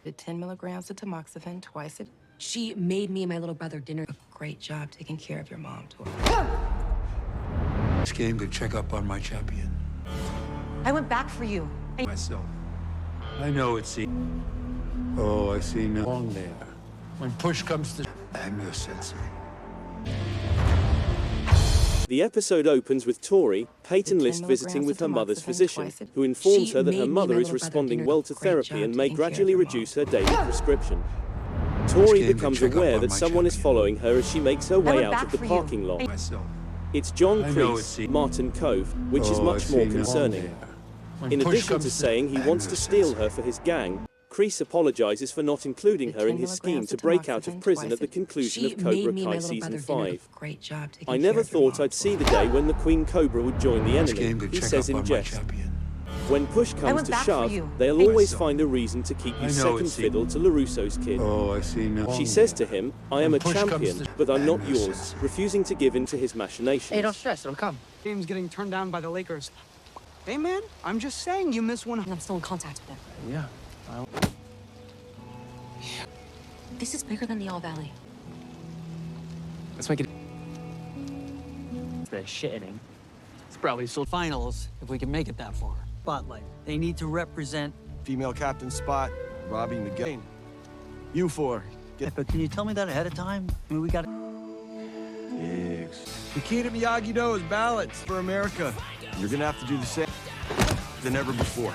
The 10 milligrams of tamoxifen twice a day. She made me and my little brother dinner. A great job taking care of your mom, Tori. This game to check up on my champion. I went back for you. Myself. I know it's the... Oh, I see no long there. When push comes to... I'm your sensei. The episode opens with Tori, Peyton List visiting with her mother's physician, who informs her that her mother is responding well to therapy and may gradually reduce her daily prescription. Tori becomes aware that someone is following her as she makes her way out of the parking lot. It's John Kreese, Martin Cove, which is much more concerning. In addition to saying he wants to steal her for his gang, Kreese apologizes for not including her in his scheme to break out of prison at the conclusion of Cobra Kai Season 5. I never thought I'd see the day when the Queen Cobra would join the enemy, he says in jest. When push comes to shove, they'll always find a reason to keep you second fiddle to LaRusso's kid. Oh, I see now. She says to him, I am a champion, but I'm not yours, refusing to give in to his machinations. Hey, don't stress, it'll come. Game's getting turned down by the Lakers. Hey, man, I'm just saying you miss one. And I'm still in contact with him. Yeah. This is bigger than the All Valley. Let's make it... The shit inning. It's probably still finals if we can make it that far. Spotlight. They need to represent female captain spot, robbing the game. You four. But can you tell me that ahead of time? I mean, we got. The key to Miyagi-Do is balance for America. You're gonna have to do the same than ever before.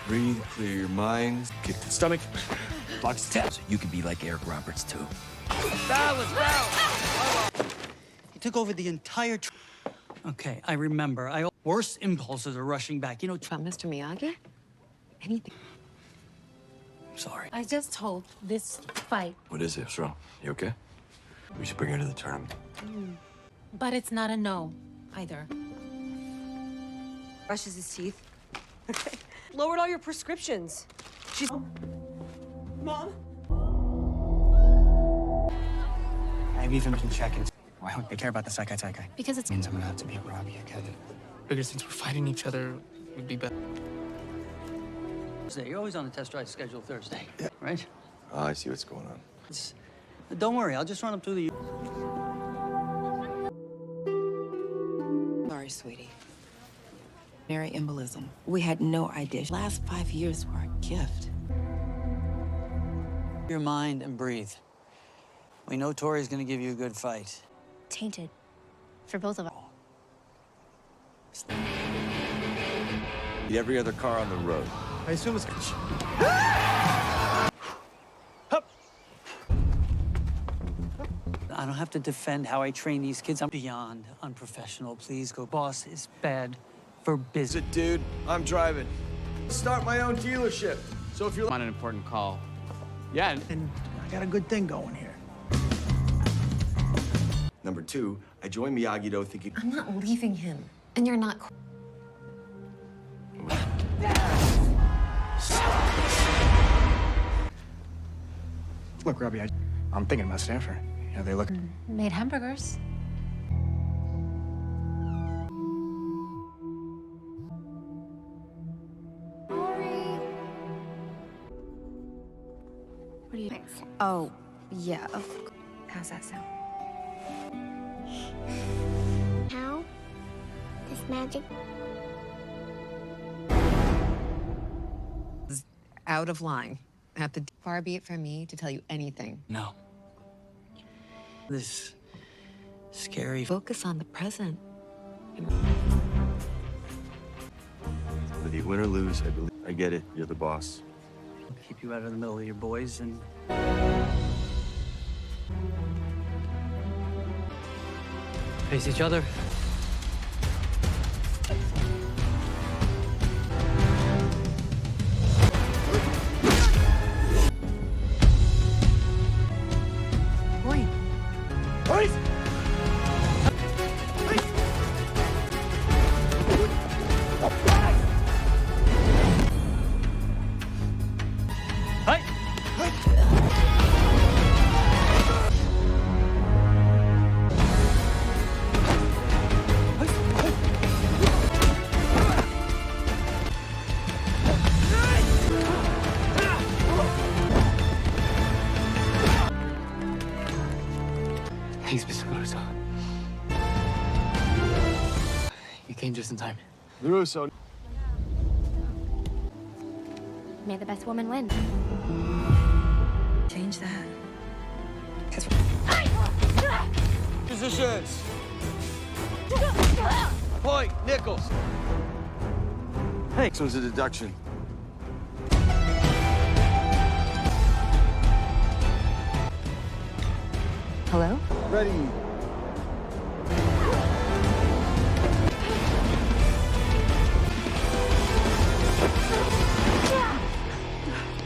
Breathe, clear your minds, kick the stomach, box the taps. You could be like Eric Roberts too. Balance. He took over the entire. Okay, I remember. Worst impulses are rushing back. You know, About Mr. Miyagi? Anything. Sorry. I just hope this fight. What is it? What's wrong? You okay? We should bring her to the tournament. But it's not a no, either. Brushes his teeth. Lowered all your prescriptions. She's... Mom? I've even been checking. Why don't they care about the Sekai Taikai? Because it's... Means I'm gonna have to be a Robbie again. Because since we're fighting each other, we'd be better. You're always on the test ride schedule Thursday, right? Oh, I see what's going on. Don't worry, I'll just run up through the... Sorry, sweetie. Mary embolism. We had no idea. Last 5 years were a gift. Your mind and breathe. We know Tori's gonna give you a good fight. tainted for both of us. Every other car on the road. I assume it's... I don't have to defend how I train these kids. I'm beyond unprofessional. Please go. Boss is bad for business. Dude, I'm driving. Start my own dealership. So if you're on an important call. Yeah. And I got a good thing going here. Number 2, I joined Miyagi-Do thinking... I'm not leaving him. And you're not... Look, Robbie, I'm thinking about Stanford. You know, they look... Made hamburgers. What do you think? Oh, yeah. How's that sound? How? This magic... Out of line. Far be it from me to tell you anything. No. This scary... Focus on the present. Whether you win or lose, I believe. I get it. You're the boss. Keep you out of the middle of your boys and... face each other. in time. LaRusso. May the best woman win. Change that. Positions. Point, Nichols. Hey. This one's a deduction. Hello? Ready.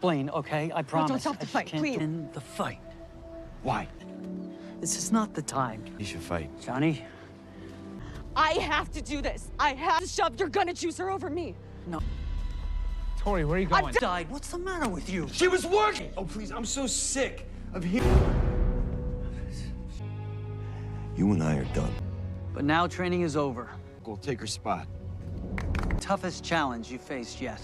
Blaine, okay? I promise. don't stop the I just fight, can't please. win the fight. Why? This is not the time. You should fight. Johnny? I have to do this. I have to shove your gunna juicer over me. No. Tori, where are you going? I've died. What's the matter with you? She was working! Oh, please, I'm so sick of hearing. You and I are done. But now training is over. Go take her spot. Toughest challenge you faced yet.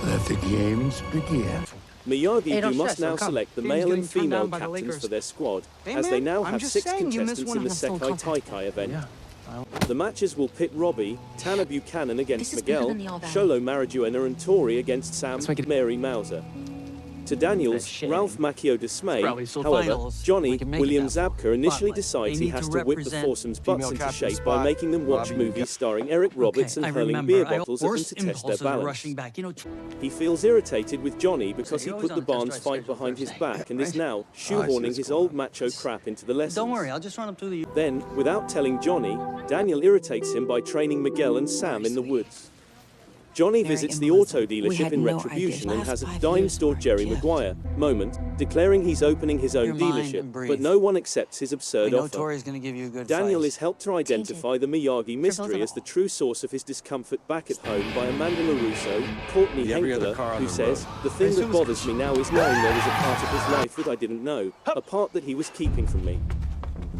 Let the games begin. Miyagi must now come. select the Game's male getting and turned female down by the captains Lakers. for their squad, Hey, as they man, now I'm have just 6 saying you missed contestants one in the of them. Sekai Taikai event. Yeah. The matches will pit Robbie, Tanner Buchanan against This is bigger Miguel, than the All Valley. Sholo Marijuana and Tori against Sam, Let's make it- Mary Mauser. To Daniels, shame. Ralph Macchio dismay. probably still However, finals. Johnny We can make it William that Zabka initially But, decides they he need has to to whip the represent foursomes butts female into captain shape by spot. making them watch Robbie, movies starring Eric Roberts Okay, and I hurling remember. beer bottles at them Worst to test their impulses are balance. rushing back. You know, He feels irritated with Johnny because So he he put was the on a test Barnes drive fight schedule behind his Thursday, back and is right? now I see shoehorning what's his going old on. macho crap into the lessons. don't worry, I'll just run up to the... Then, without telling Johnny, Daniel irritates him by training Miguel and Sam in the woods. Johnny Mary visits the embolism. auto We dealership had in no retribution idea. and has a Last 5 dime years store were a Jerry gift. Maguire moment, declaring he's opening his own Your mind dealership, and breathe. but no one accepts his I absurd know offer. Tori's gonna give you a good Daniel fight. is helped to identify the Miyagi mystery of as the true source of his discomfort back at home by Amanda LaRusso, Courtney Every other Henkler, car on who the says, road. "The thing As that soon as- bothers me now is knowing there was a part of his life that I didn't know, a part that he was keeping from me."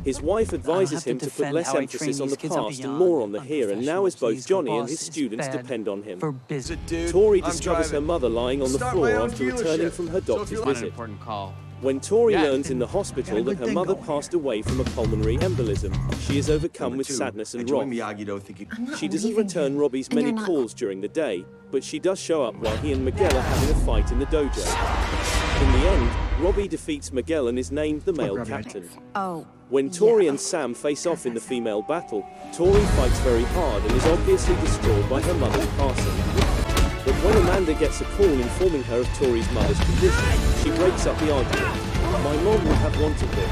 His wife advises have him to to put defend less how I emphasis train on the these kids and past and beyond. more on the here and now, as Unprofessional. both Please, Johnny the and his boss is students bad depend on him. For business. Dude, Tori I'm discovers her driving. mother lying on the Start floor my own after returning dealership. from her So if doctor's you Not an visit. important call. When Tori Yeah, learns in the hospital got a that good her thing mother going passed away from a pulmonary embolism, she is overcome Number with two, sadness I and joined wrath. Miyagi Do thinking She doesn't leaving return him. Robbie's And many you're not- calls during the day, but she does show up while he and Miguel are having a fight in the dojo. In the end, Robbie defeats Miguel and is named the male captain. Oh. When Tori and Sam face off in the female battle, Tori fights very hard and is obviously distraught by her mother's passing. But when Amanda gets a call informing her of Tori's mother's condition, she breaks up the argument. "My mom would have wanted this.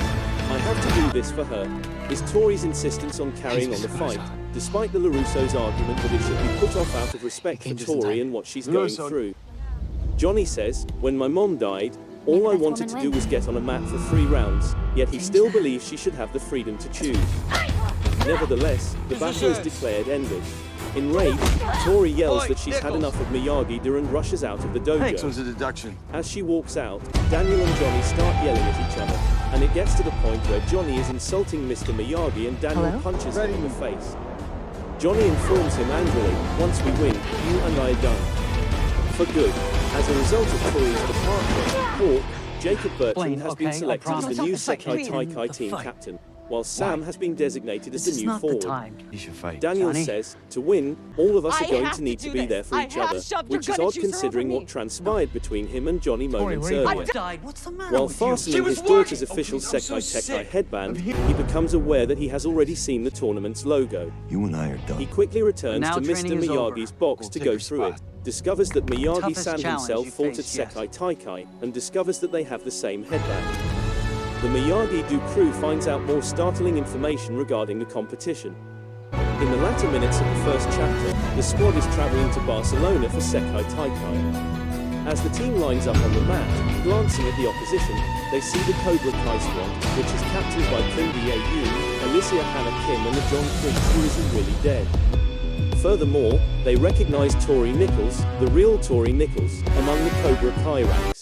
I have to do this for her," is Tori's insistence on carrying on the fight, despite the LaRusso's argument that it should be put off out of respect for Tori and what she's going through. Johnny says, "When my mom died, all I wanted to do was get on a mat for 3 rounds, yet he still believes she should have the freedom to choose." Nevertheless, the battle is declared ended. Enraged, Tori yells that she's had enough of Miyagi-Do and rushes out of the this one's dojo. a deduction. As she walks out, Daniel and Johnny start yelling at each other, and it gets to the point where Johnny is insulting Mr. Miyagi and Daniel Hello? punches him in the face. Johnny informs him angrily, "Once we win, you and I are done." For good. As a result of Tori's departure, Hawk, Jacob Burton Blaine, has okay, been I selected as promise. the new Stop the fight, Sekai please. Taikai The team fight. captain, while Sam has been designated as This the is new not the forward. time. You should fight. Daniel Johnny? says, "To win, all of us I are going have to need to to do be there this. for I each have other," shoved your which is gun odd juicer considering over what me. transpired between him and Johnny moments where are you earlier. going? Died. What's the matter While with you? fastening his daughter's official Sekai Taikai headband, he becomes aware that he has already seen the tournament's logo. You and I are He done. quickly returns Now to Mr. training is over. Miyagi's box Go to take go your through it, spot. discovers that Toughest Miyagi-san challenge himself you fought at faced yet. Sekai Taikai, and discovers that they have the same headband. The Miyagi-Do crew finds out more startling information regarding the competition. In the latter minutes of the first chapter, the squad is traveling to Barcelona for Sekai Taikai. As the team lines up on the mat, glancing at the opposition, they see the Cobra Kai squad, which is captained by Kim Yoon, Alicia Hannah Kim and the John Kreese who isn't really dead. Furthermore, they recognize Tori Nichols, the real Tori Nichols, among the Cobra Kai ranks.